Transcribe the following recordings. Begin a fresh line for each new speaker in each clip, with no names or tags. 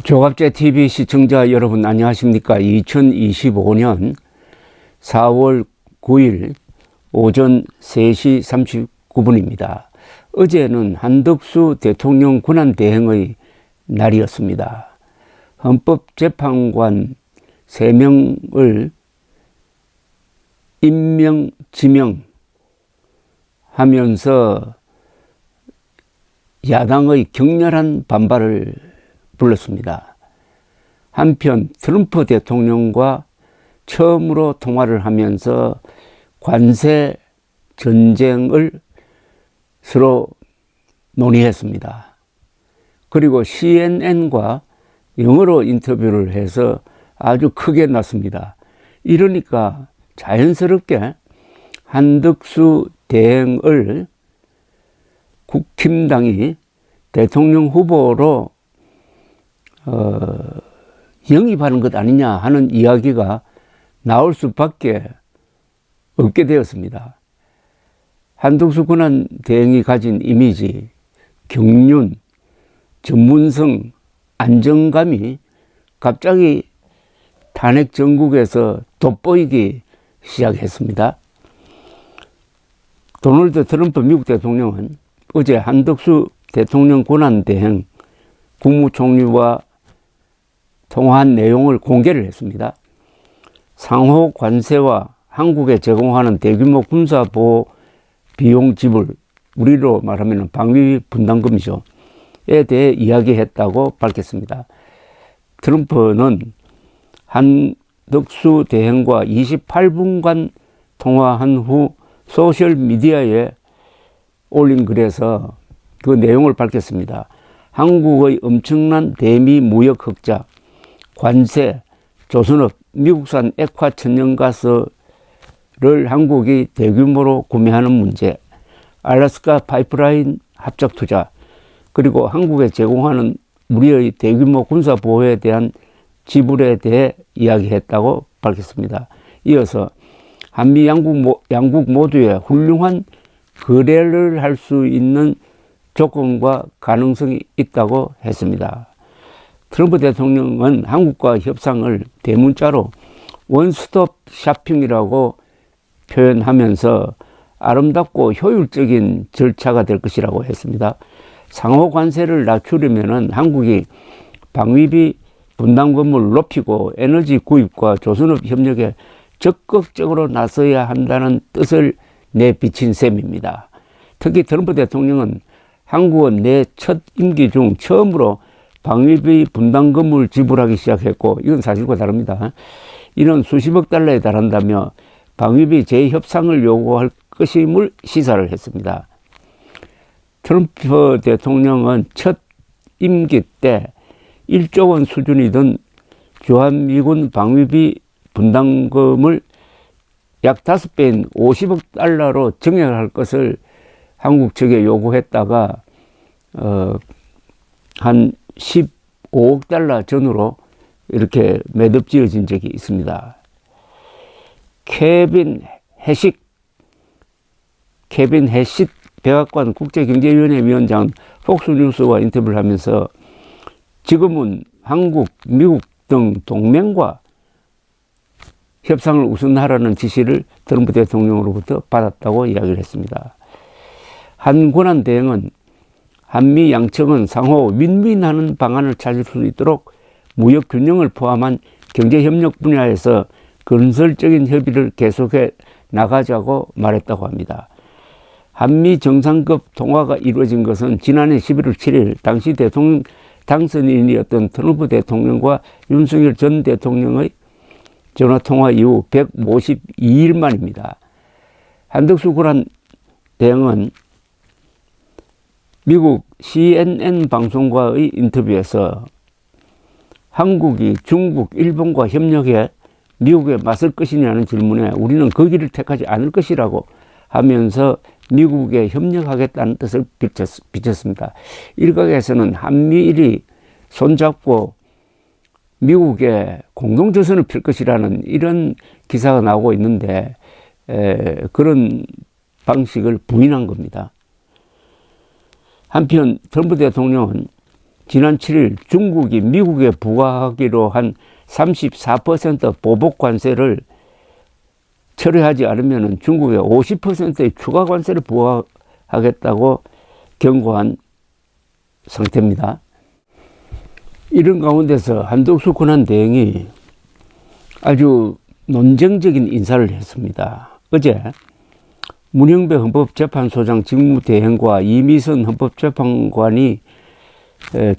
조갑제 TV 시청자 여러분 안녕하십니까? 2025년 4월 9일 오전 3시 39분입니다. 어제는 한덕수 대통령 권한대행의 날이었습니다. 헌법재판관 3명을 임명, 지명하면서 야당의 격렬한 반발을 불렀습니다. 한편 트럼프 대통령과 처음으로 통화를 하면서 관세 전쟁을 서로 논의했습니다. 그리고 CNN과 영어로 인터뷰를 해서 아주 크게 났습니다. 이러니까 자연스럽게 한덕수 대행을 국힘당이 대통령 후보로 영입하는 것 아니냐 하는 이야기가 나올 수밖에 없게 되었습니다. 한덕수 권한대행이 가진 이미지, 경륜, 전문성, 안정감이 갑자기 탄핵 정국에서 돋보이기 시작했습니다. 도널드 트럼프 미국 대통령은 어제 한덕수 대통령 권한대행 국무총리와 통화한 내용을 공개를 했습니다. 상호 관세와 한국에 제공하는 대규모 군사보호 비용 지불, 우리로 말하면 방위비 분담금이죠. 에 대해 이야기했다고 밝혔습니다. 트럼프는 한덕수 대행과 28분간 통화한 후 소셜미디어에 올린 글에서 그 내용을 밝혔습니다. 한국의 엄청난 대미 무역 흑자, 관세, 조선업, 미국산 액화 천연가스를 한국이 대규모로 구매하는 문제, 알래스카 파이프라인 합작 투자, 그리고 한국에 제공하는 우리의 대규모 군사 보호에 대한 지불에 대해 이야기했다고 밝혔습니다. 이어서 한미 양국 모두의 훌륭한 거래를 할 수 있는 조건과 가능성이 있다고 했습니다. 트럼프 대통령은 한국과 협상을 대문자로 원스톱 쇼핑이라고 표현하면서 아름답고 효율적인 절차가 될 것이라고 했습니다. 상호 관세를 낮추려면 한국이 방위비 분담금을 높이고 에너지 구입과 조선업 협력에 적극적으로 나서야 한다는 뜻을 내비친 셈입니다. 특히 트럼프 대통령은 한국은 내 첫 임기 중 처음으로 방위비 분담금을 지불하기 시작했고, 이건 사실과 다릅니다. 이는 수십억 달러에 달한다며 방위비 재협상을 요구할 것임을 시사를 했습니다. 트럼프 대통령은 첫 임기 때 1조 원 수준이던 주한미군 방위비 분담금을 약 5배인 50억 달러로 증액할 것을 한국 측에 요구했다가 한 15억 달러 전후로 이렇게 매듭지어진 적이 있습니다. 케빈 해식 백악관 국제경제위원회 위원장은 폭스뉴스와 인터뷰를 하면서 지금은 한국, 미국 등 동맹과 협상을 우선하라는 지시를 트럼프 대통령으로부터 받았다고 이야기를 했습니다. 한 권한대행은 한미 양측은 상호 윈윈하는 방안을 찾을 수 있도록 무역 균형을 포함한 경제협력 분야에서 건설적인 협의를 계속해 나가자고 말했다고 합니다. 한미 정상급 통화가 이루어진 것은 지난해 11월 7일 당시 대통령 당선인이었던 트럼프 대통령과 윤석열 전 대통령의 전화통화 이후 152일 만입니다. 한덕수 권한대행은 미국 CNN 방송과의 인터뷰에서 한국이 중국, 일본과 협력해 미국에 맞설 것이냐는 질문에 우리는 그 길을 택하지 않을 것이라고 하면서 미국에 협력하겠다는 뜻을 비쳤습니다. 일각에서는 한미일이 손잡고 미국에 공동조선을 펼 것이라는 이런 기사가 나오고 있는데 그런 방식을 부인한 겁니다. 한편 트럼프 대통령은 지난 7일 중국이 미국에 부과하기로 한 34% 보복 관세를 철회하지 않으면 중국에 50%의 추가 관세를 부과하겠다고 경고한 상태입니다. 이런 가운데서 한덕수 권한대행이 아주 논쟁적인 인사를 했습니다. 어제 문영배 헌법재판소장 직무대행과 이미선 헌법재판관이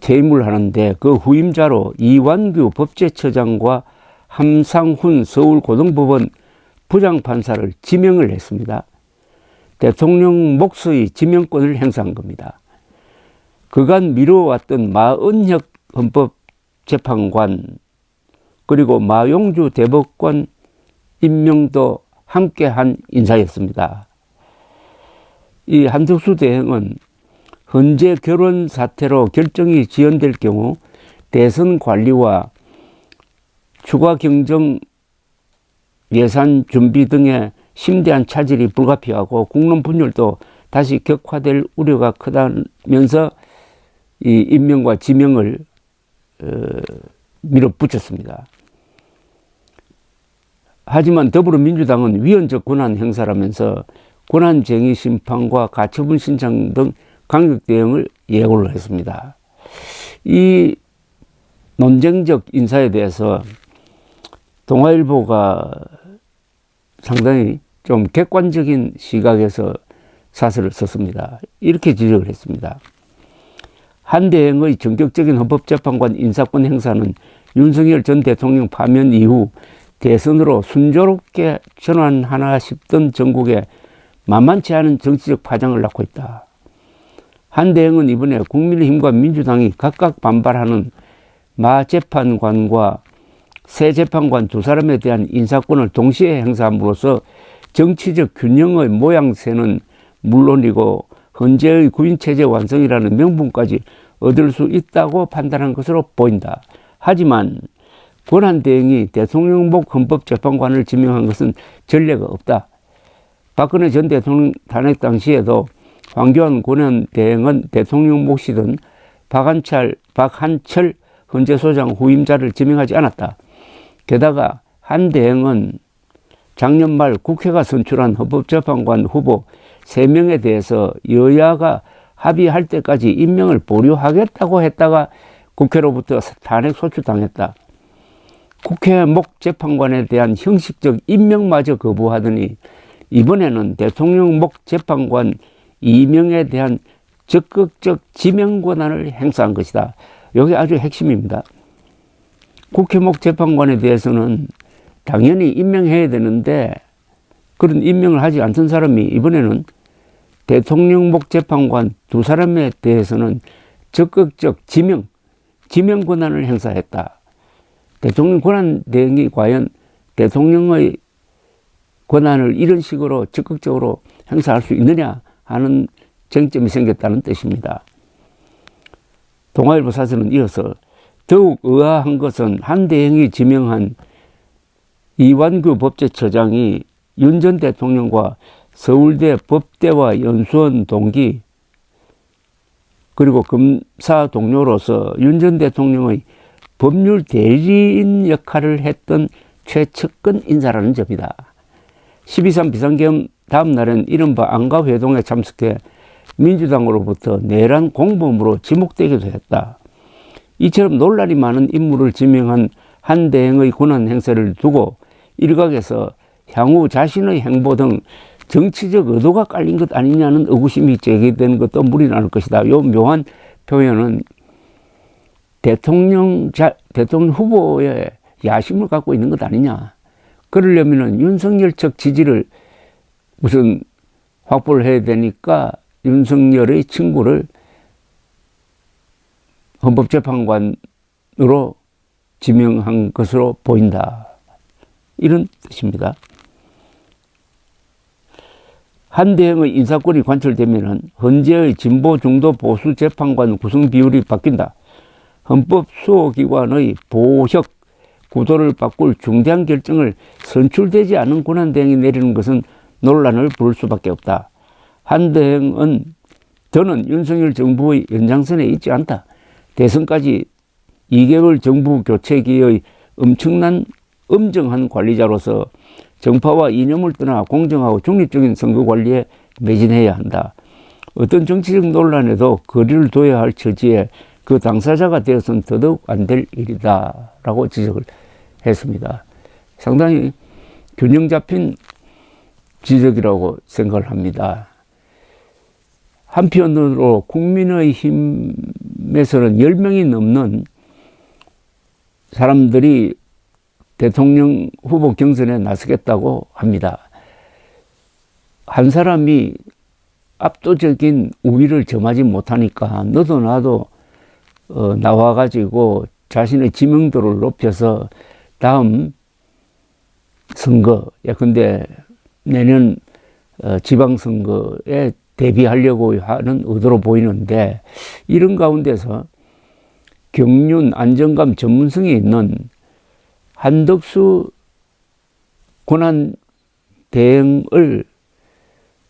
퇴임을 하는데 그 후임자로 이완규 법제처장과 함상훈 서울고등법원 부장판사를 지명을 했습니다. 대통령 몫의 지명권을 행사한 겁니다. 그간 미뤄왔던 마은혁 헌법재판관 그리고 마용주 대법관 임명도 함께한 인사였습니다. 이 한덕수 대행은 현재 결혼 사태로 결정이 지연될 경우 대선 관리와 추가 경정 예산 준비 등의 심대한 차질이 불가피하고 국론 분열도 다시 격화될 우려가 크다면서 이 임명과 지명을 밀어붙였습니다. 하지만 더불어민주당은 위헌적 권한 행사라면서 권한쟁의 심판과 가처분 신청 등 강력 대응을 예고를 했습니다. 이 논쟁적 인사에 대해서 동아일보가 상당히 좀 객관적인 시각에서 사설을 썼습니다. 이렇게 지적을 했습니다. 한 대행의 전격적인 헌법재판관 인사권 행사는 윤석열 전 대통령 파면 이후 대선으로 순조롭게 전환하나 싶던 전국에 만만치 않은 정치적 파장을 낳고 있다. 한 대행은 이번에 국민의힘과 민주당이 각각 반발하는 마 재판관과 새 재판관 두 사람에 대한 인사권을 동시에 행사함으로써 정치적 균형의 모양새는 물론이고 헌재의 구인체제 완성이라는 명분까지 얻을 수 있다고 판단한 것으로 보인다. 하지만 권한대행이 대통령복 헌법재판관을 지명한 것은 전례가 없다. 박근혜 전 대통령 탄핵 당시에도 황교안 권한대행은 대통령 몫이던 박한철 헌재소장 후임자를 지명하지 않았다. 게다가 한 대행은 작년 말 국회가 선출한 헌법재판관 후보 3명에 대해서 여야가 합의할 때까지 임명을 보류하겠다고 했다가 국회로부터 탄핵 소추당했다. 국회 목 재판관에 대한 형식적 임명마저 거부하더니 이번에는 대통령 목 재판관 2명에 대한 적극적 지명 권한을 행사한 것이다. 여기 아주 핵심입니다. 국회 목 재판관에 대해서는 당연히 임명해야 되는데 그런 임명을 하지 않던 사람이 이번에는 대통령 목 재판관 두 사람에 대해서는 적극적 지명 권한을 행사했다. 대통령 권한대행이 과연 대통령의 권한을 이런 식으로 적극적으로 행사할 수 있느냐 하는 쟁점이 생겼다는 뜻입니다. 동아일보 사설은 이어서 더욱 의아한 것은 한 대행이 지명한 이완규 법제처장이 윤 전 대통령과 서울대 법대와 연수원 동기 그리고 검사 동료로서 윤 전 대통령의 법률 대리인 역할을 했던 최측근 인사라는 점이다. 12.3 비상계엄 다음 날엔 이른바 안가회동에 참석해 민주당으로부터 내란 공범으로 지목되기도 했다. 이처럼 논란이 많은 인물을 지명한 한 대행의 권한 행사를 두고 일각에서 향후 자신의 행보 등 정치적 의도가 깔린 것 아니냐는 의구심이 제기되는 것도 무리 않을 것이다. 이 묘한 표현은 대통령 후보의 야심을 갖고 있는 것 아니냐. 그러려면 윤석열 측 지지를 우선 확보를 해야 되니까 윤석열의 친구를 헌법재판관으로 지명한 것으로 보인다. 이런 뜻입니다. 한 대행의 인사권이 관철되면 헌재의 진보 중도 보수 재판관 구성 비율이 바뀐다. 헌법 수호기관의 보혁 구도를 바꿀 중대한 결정을 선출되지 않은 권한대행이 내리는 것은 논란을 부를 수밖에 없다. 한 대행은 더는 윤석열 정부의 연장선에 있지 않다. 대선까지 2개월 정부 교체기의 엄청난 엄정한 관리자로서 정파와 이념을 떠나 공정하고 중립적인 선거 관리에 매진해야 한다. 어떤 정치적 논란에도 거리를 둬야 할 처지에 그 당사자가 되어서는 더더욱 안 될 일이다 라고 지적을 했습니다. 상당히 균형 잡힌 지적이라고 생각을 합니다. 한편으로 국민의힘에서는 10명이 넘는 사람들이 대통령 후보 경선에 나서겠다고 합니다. 한 사람이 압도적인 우위를 점하지 못하니까 너도 나도 나와가지고 자신의 지명도를 높여서 다음 선거, 예컨대 내년 지방선거에 대비하려고 하는 의도로 보이는데, 이런 가운데서 경륜, 안정감, 전문성이 있는 한덕수 권한대행을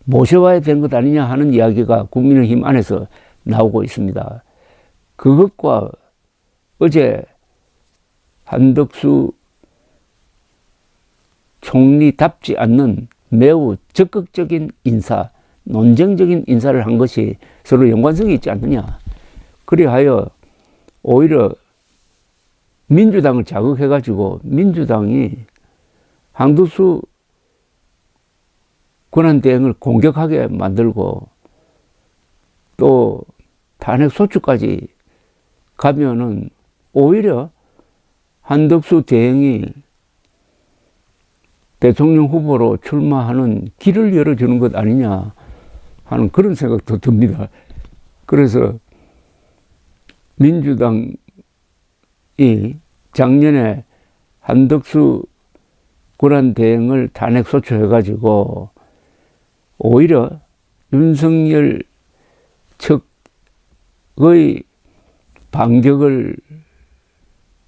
모셔와야 되는 것 아니냐 하는 이야기가 국민의힘 안에서 나오고 있습니다. 그것과 어제 한덕수 총리답지 않는 매우 적극적인 인사, 논쟁적인 인사를 한 것이 서로 연관성이 있지 않느냐. 그리하여 오히려 민주당을 자극해가지고 민주당이 한덕수 권한대행을 공격하게 만들고 또 탄핵 소추까지 가면은 오히려 한덕수 대행이 대통령 후보로 출마하는 길을 열어주는 것 아니냐 하는 그런 생각도 듭니다. 그래서 민주당이 작년에 한덕수 권한대행을 탄핵 소추해가지고 오히려 윤석열 측의 반격을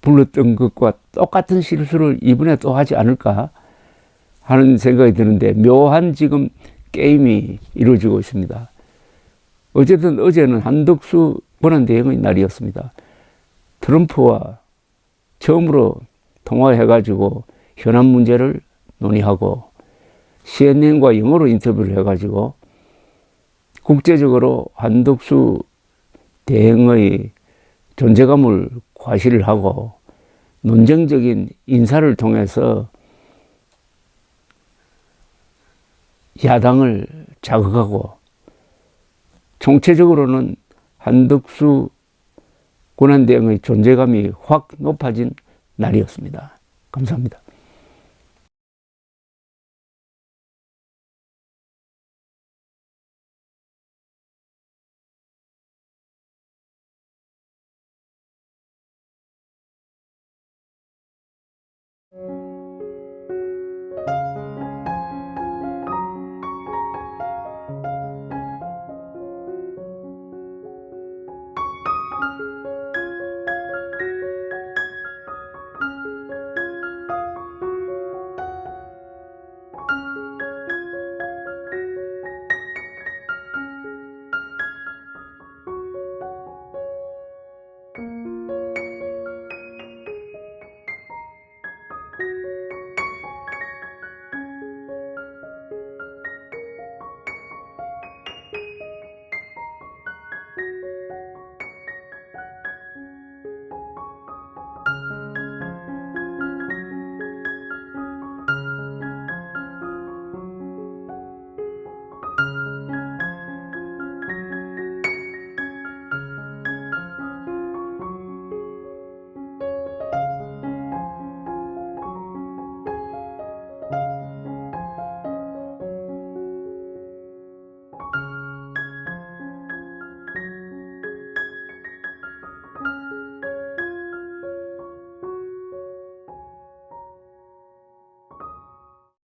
불렀던 것과 똑같은 실수를 이번에 또 하지 않을까 하는 생각이 드는데, 묘한 지금 게임이 이루어지고 있습니다. 어쨌든 어제는 한덕수 권한대행의 날이었습니다. 트럼프와 처음으로 통화해가지고 현안 문제를 논의하고 CNN과 영어로 인터뷰를 해가지고 국제적으로 한덕수 대행의 존재감을 과시를 하고 논쟁적인 인사를 통해서 야당을 자극하고 총체적으로는 한덕수 권한대행의 존재감이 확 높아진 날이었습니다. 감사합니다.